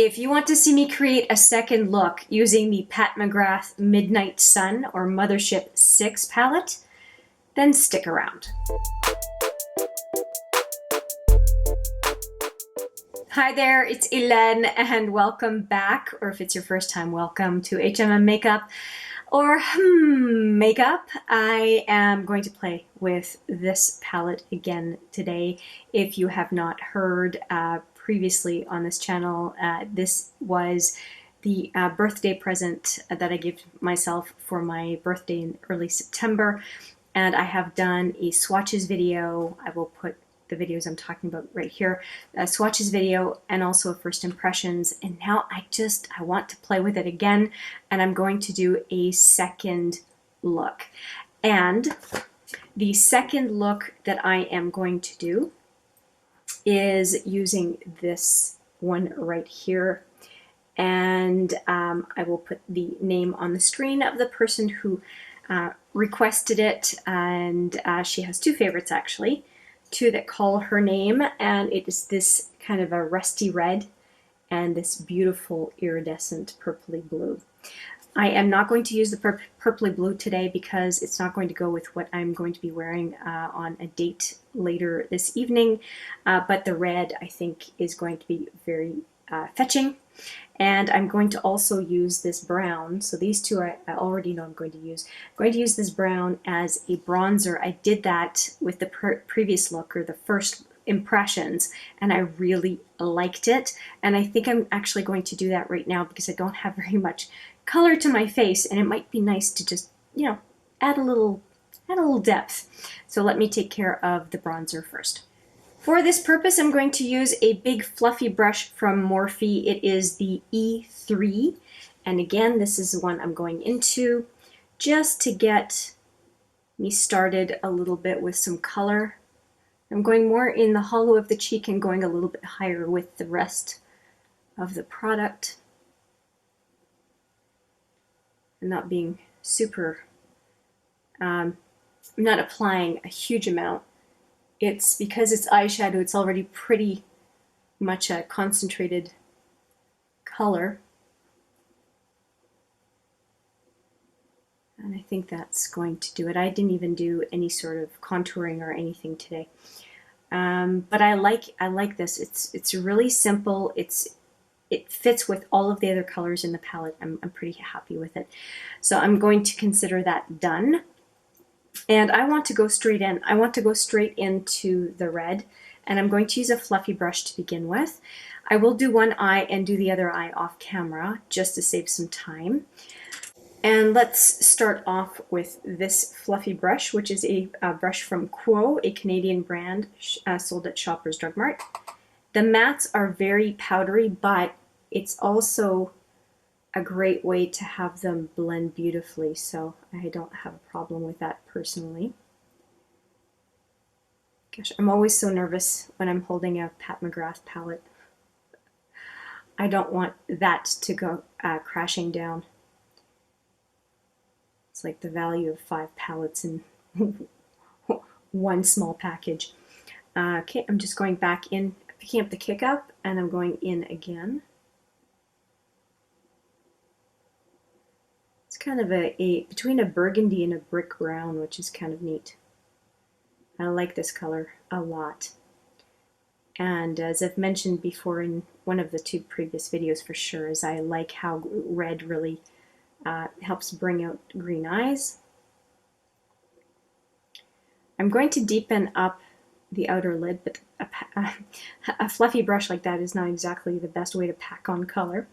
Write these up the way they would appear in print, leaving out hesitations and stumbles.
If you want to see me create a second look using the Pat McGrath Midnight Sun or Mothership VI palette, then stick around. Hi there, it's Hélène and welcome back, or if it's your first time, welcome to HMM Makeup or Makeup. I am going to play with this palette again today. If you have not heard previously on this channel, this was the birthday present that I gave myself for my birthday in early September, and I have done a swatches video. I will put the videos I'm talking about right here, a swatches video and also a first impressions, and now I want to play with it again, and I'm going to do a second look. And the second look that I am going to do is using this one right here, and I will put the name on the screen of the person who requested it, and she has two favorites actually, two that call her name, and it is this kind of a rusty red and this beautiful iridescent purpley blue. I am not going to use the purpley blue today because it's not going to go with what I'm going to be wearing on a date later this evening, but the red I think is going to be very fetching. And I'm going to also use this brown. So these two I already know I'm going to use. I'm going to use this brown as a bronzer. I did that with the previous look, or the first impressions, and I really liked it. And I think I'm actually going to do that right now because I don't have very much color to my face, and it might be nice to just, you know, add a little depth. So let me take care of the bronzer first. For this purpose, I'm going to use a big fluffy brush from Morphe. It is the E3, and again, this is the one I'm going into just to get me started a little bit with some color. I'm going more in the hollow of the cheek and going a little bit higher with the rest of the product. I'm not being super, I'm not applying a huge amount. It's because it's eyeshadow, it's already pretty much a concentrated color. And I think that's going to do it. I didn't even do any sort of contouring or anything today. But I like this. It's really simple. It fits with all of the other colors in the palette. I'm pretty happy with it. So I'm going to consider that done. And I want to go straight in. I want to go straight into the red, and I'm going to use a fluffy brush to begin with. I will do one eye and do the other eye off camera just to save some time. And let's start off with this fluffy brush, which is a brush from Quo, a Canadian brand sold at Shoppers Drug Mart. The mattes are very powdery, but it's also a great way to have them blend beautifully, so I don't have a problem with that personally. Gosh, I'm always so nervous when I'm holding a Pat McGrath palette. I don't want that to go crashing down. It's like the value of 5 palettes in one small package. Okay, I'm just going back in, picking up the kick up, and I'm going in again. It's kind of between a burgundy and a brick brown, which is kind of neat. I like this color a lot. And as I've mentioned before in one of the 2 previous videos for sure, is I like how red really helps bring out green eyes. I'm going to deepen up the outer lid, but a fluffy brush like that is not exactly the best way to pack on color.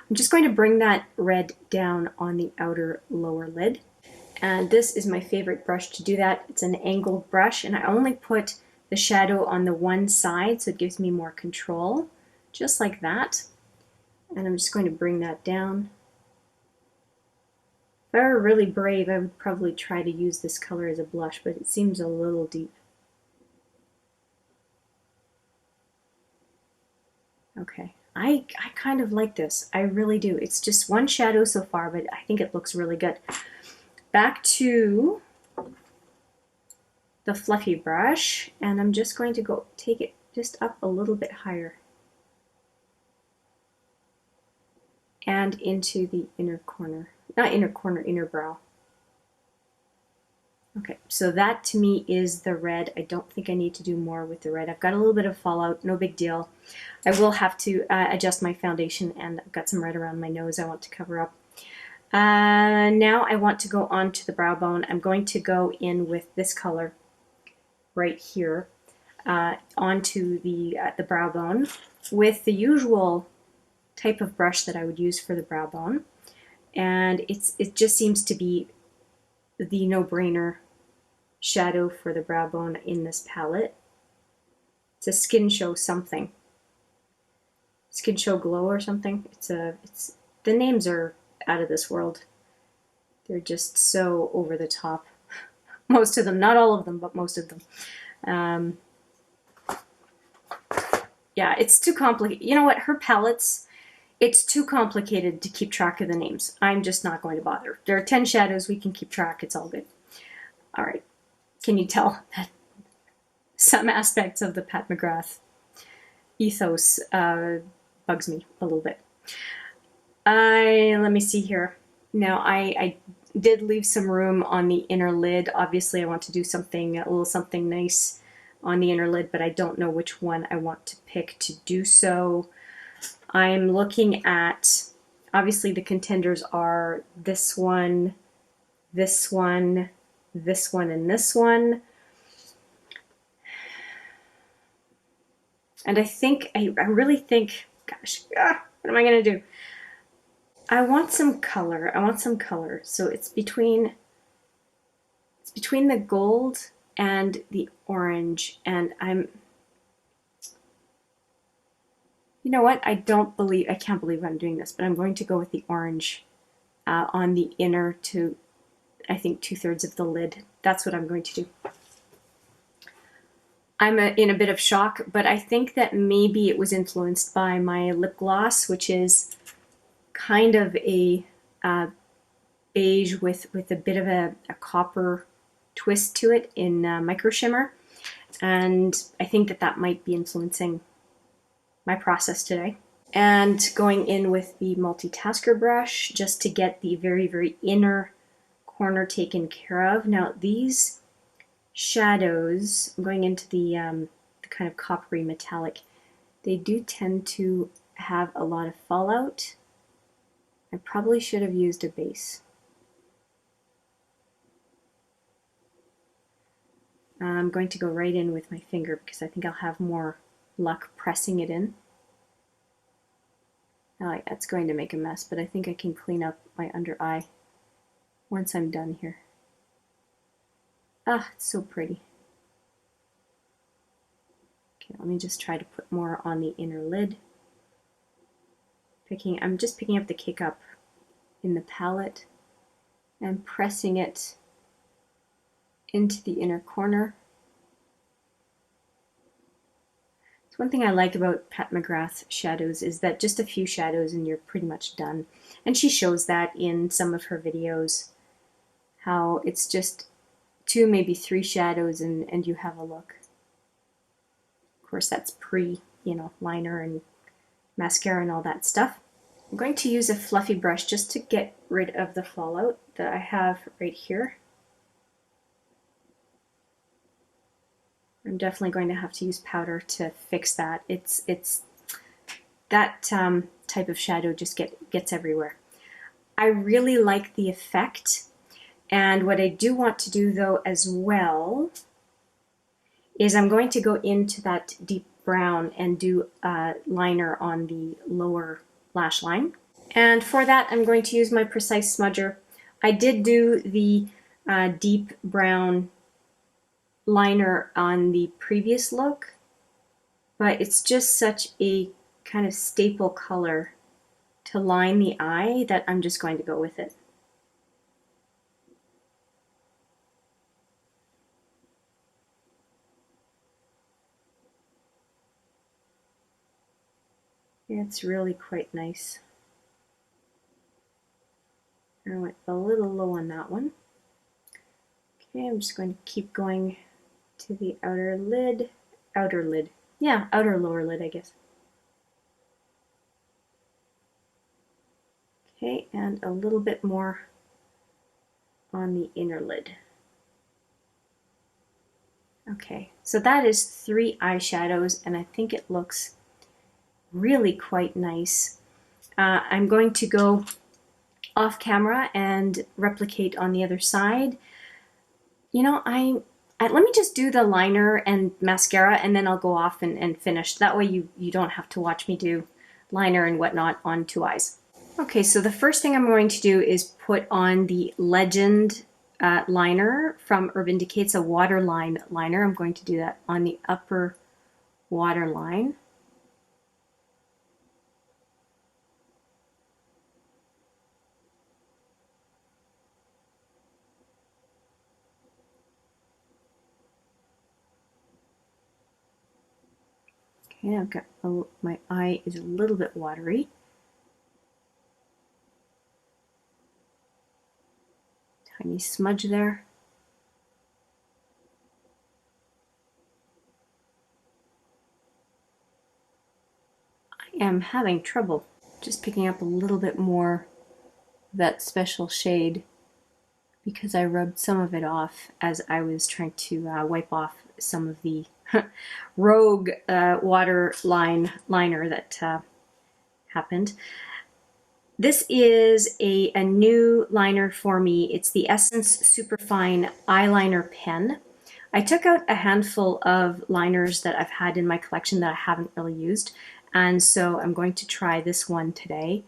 I'm just going to bring that red down on the outer lower lid, and this is my favorite brush to do that. It's an angled brush, and I only put the shadow on the one side so it gives me more control, just like that. And I'm just going to bring that down. If I were really brave, I would probably try to use this color as a blush, but it seems a little deep. Okay, I kind of like this. I really do. It's just one shadow so far, but I think it looks really good. Back to the fluffy brush, and I'm just going to go take it just up a little bit higher. and into the inner corner. Not inner corner, inner brow. Okay, so that to me is the red. I don't think I need to do more with the red. I've got a little bit of fallout, no big deal. I will have to adjust my foundation, and I've got some red around my nose I want to cover up. Now I want to go on to the brow bone. I'm going to go in with this color right here onto the brow bone with the usual type of brush that I would use for the brow bone. And it just seems to be the no-brainer shadow for the brow bone in this palette. It's a Skin Show something. Skin Show Glow or something. The names are out of this world. They're just so over the top. Most of them, not all of them, but most of them. Yeah, it's too complicated. You know what? Her palettes, it's too complicated to keep track of the names. I'm just not going to bother. There are 10 shadows. We can keep track. It's all good. All right. Can you tell that some aspects of the Pat McGrath ethos bugs me a little bit? Let me see here. Now, I did leave some room on the inner lid. Obviously, I want to do something, a little something nice on the inner lid, but I don't know which one I want to pick to do so. I'm looking at, obviously the contenders are this one, this one, this one, and this one. And I think, I really think, gosh, what am I going to do? I want some color. I want some color. So it's between the gold and the orange. And you know what? I can't believe I'm doing this, but I'm going to go with the orange on the inner to, I think, 2/3 of the lid. That's what I'm going to do. I'm in a bit of shock, but I think that maybe it was influenced by my lip gloss, which is kind of a beige with a bit of a copper twist to it in micro shimmer. And I think that might be influencing my process today. And going in with the multitasker brush just to get the very, very inner corner taken care of. Now these shadows, I'm going into the kind of coppery metallic, they do tend to have a lot of fallout. I probably should have used a base. I'm going to go right in with my finger because I think I'll have more luck pressing it in. Oh, that's going to make a mess, but I think I can clean up my under eye once I'm done here. Ah, it's so pretty. Okay, let me just try to put more on the inner lid. I'm just picking up the kick up in the palette and pressing it into the inner corner. So one thing I like about Pat McGrath shadows is that just a few shadows and you're pretty much done. And she shows that in some of her videos, how it's just 2, maybe 3 shadows and you have a look. Of course, that's pre, liner and mascara and all that stuff. I'm going to use a fluffy brush just to get rid of the fallout that I have right here. I'm definitely going to have to use powder to fix that. It's that type of shadow just gets everywhere. I really like the effect, and what I do want to do though as well is I'm going to go into that deep brown and do a liner on the lower lash line. And for that, I'm going to use my Precise Smudger. I did do the deep brown liner on the previous look, but it's just such a kind of staple color to line the eye that I'm just going to go with it. It's really quite nice. I went a little low on that one. Okay, I'm just going to keep going to the outer lid. Yeah, outer lower lid, I guess. Okay, and a little bit more on the inner lid. Okay, so that is 3 eyeshadows, and I think it looks really quite nice. I'm going to go off camera and replicate on the other side. You know, let me just do the liner and mascara, and then I'll go off and finish. That way you don't have to watch me do liner and whatnot on 2 eyes. Okay, so the first thing I'm going to do is put on the Legend liner from Urban Decay. It's a waterline liner. I'm going to do that on the upper waterline. Okay, I've got my eye is a little bit watery. Tiny smudge there. I am having trouble just picking up a little bit more of that special shade because I rubbed some of it off as I was trying to wipe off some of the rogue waterline liner that happened. This is a new liner for me. It's the Essence Superfine eyeliner pen. I took out a handful of liners that I've had in my collection that I haven't really used, and so I'm going to try this one today.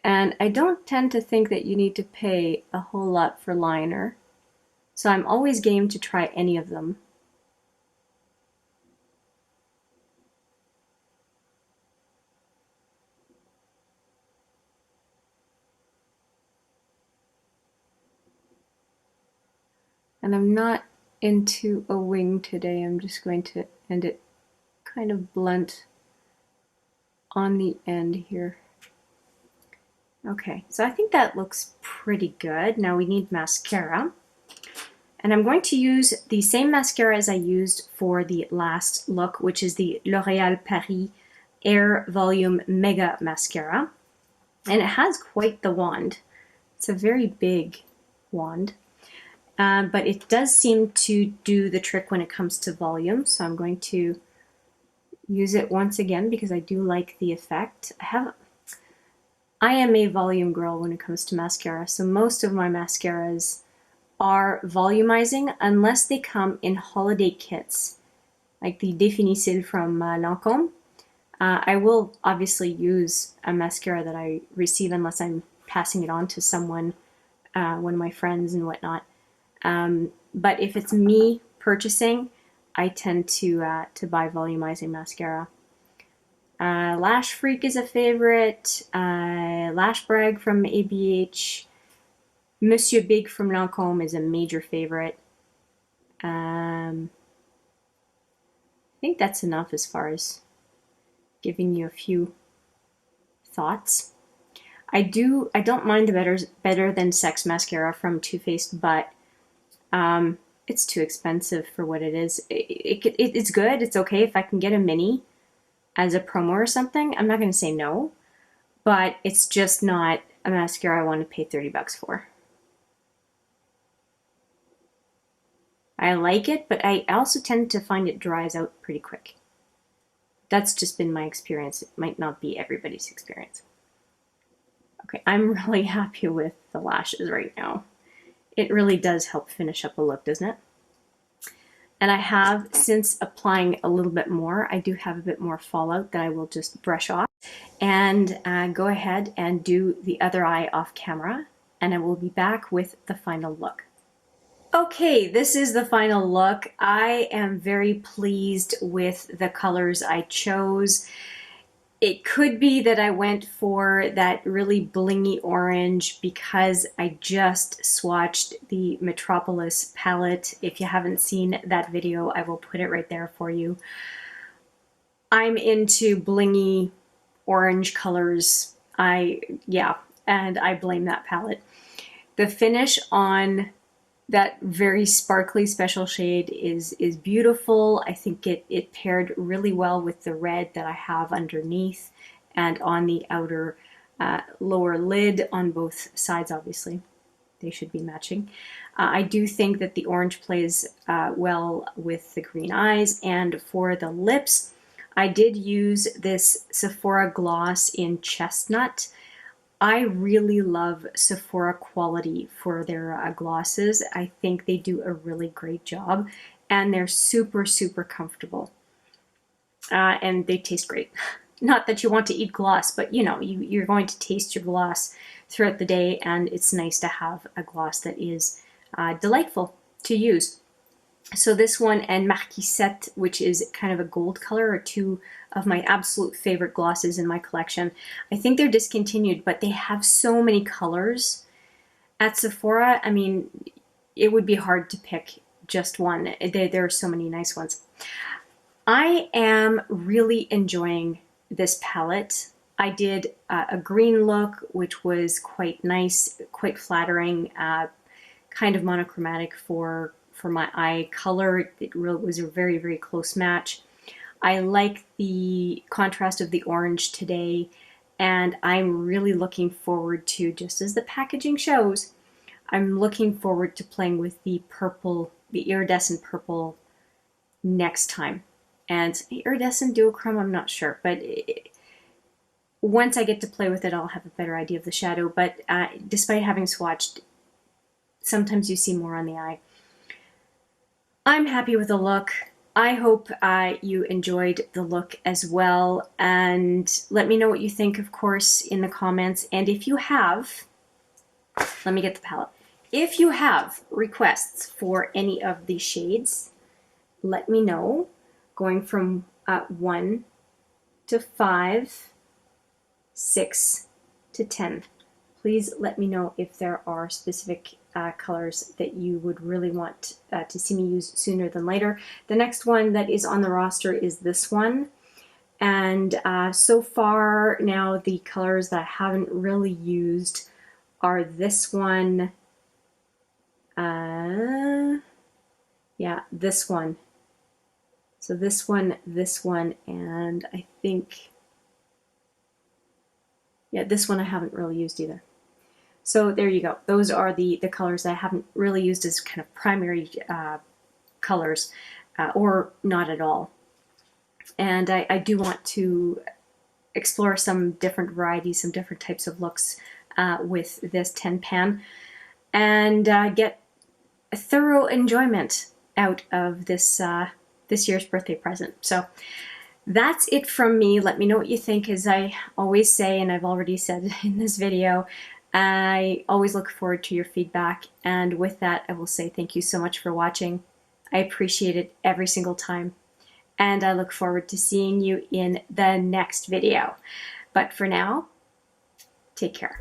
And I don't tend to think that you need to pay a whole lot for liner, so I'm always game to try any of them. And I'm not into a wing today. I'm just going to end it kind of blunt on the end here. Okay, so I think that looks pretty good. Now we need mascara. And I'm going to use the same mascara as I used for the last look, which is the L'Oréal Paris Air Volume Mega Mascara. And it has quite the wand. It's a very big wand. But it does seem to do the trick when it comes to volume, so I'm going to use it once again because I do like the effect. I am a volume girl when it comes to mascara, so most of my mascaras are volumizing unless they come in holiday kits, like the Définicil from Lancôme. I will obviously use a mascara that I receive unless I'm passing it on to someone, one of my friends and whatnot. But if it's me purchasing, I tend to buy volumizing mascara. Lash Freak is a favorite. Lash Brag from ABH. Monsieur Big from Lancôme is a major favorite. I think that's enough as far as giving you a few thoughts. I don't mind the Better Than Sex mascara from Too Faced, but it's too expensive for what it is. It's good. It's okay if I can get a mini as a promo or something. I'm not going to say no, but it's just not a mascara I want to pay 30 bucks for. I like it, but I also tend to find it dries out pretty quick. That's just been my experience. It might not be everybody's experience. Okay, I'm really happy with the lashes right now. It really does help finish up a look, doesn't it? And I have, since applying a little bit more, I do have a bit more fallout that I will just brush off and go ahead and do the other eye off camera, and I will be back with the final look. Okay, this is the final look. I am very pleased with the colors I chose. It could be that I went for that really blingy orange because I just swatched the Metropolis palette. If you haven't seen that video, I will put it right there for you. I'm into blingy orange colors. And I blame that palette. The finish on that very sparkly special shade is beautiful. I think it paired really well with the red that I have underneath and on the outer lower lid on both sides, obviously. They should be matching. I do think that the orange plays well with the green eyes. And for the lips, I did use this Sephora gloss in Chestnut. I really love Sephora quality for their glosses. I think they do a really great job, and they're super, super comfortable. And they taste great. Not that you want to eat gloss, but you know, you're going to taste your gloss throughout the day, and it's nice to have a gloss that is delightful to use. So this one and Marquisette, which is kind of a gold color, are two of my absolute favorite glosses in my collection. I think they're discontinued, but they have so many colors at Sephora. I mean, it would be hard to pick just one. There are so many nice ones. I am really enjoying this palette. I did a green look, which was quite nice, quite flattering, kind of monochromatic for my eye color. It really was a very, very close match. I like the contrast of the orange today, and I'm really looking forward to, just as the packaging shows, I'm looking forward to playing with the purple, the iridescent purple next time. And iridescent duochrome, I'm not sure, but once I get to play with it, I'll have a better idea of the shadow. But despite having swatched, sometimes you see more on the eye. I'm happy with the look. I hope you enjoyed the look as well. And let me know what you think, of course, in the comments. And if you have, let me get the palette. If you have requests for any of these shades, let me know. Going from 1 to 5, 6 to 10. Please let me know if there are specific colors that you would really want to see me use sooner than later. The next one that is on the roster is this one. And so far now, the colors that I haven't really used are this one. Yeah, this one. So this one, and I think, yeah, this one I haven't really used either. So there you go. Those are the colors that I haven't really used as kind of primary colors, or not at all. And I do want to explore some different varieties, some different types of looks with this 10 pan, and get a thorough enjoyment out of this this year's birthday present. So that's it from me. Let me know what you think. As I always say, and I've already said in this video, I always look forward to your feedback. And with that, I will say thank you so much for watching. I appreciate it every single time. And I look forward to seeing you in the next video. But for now, take care.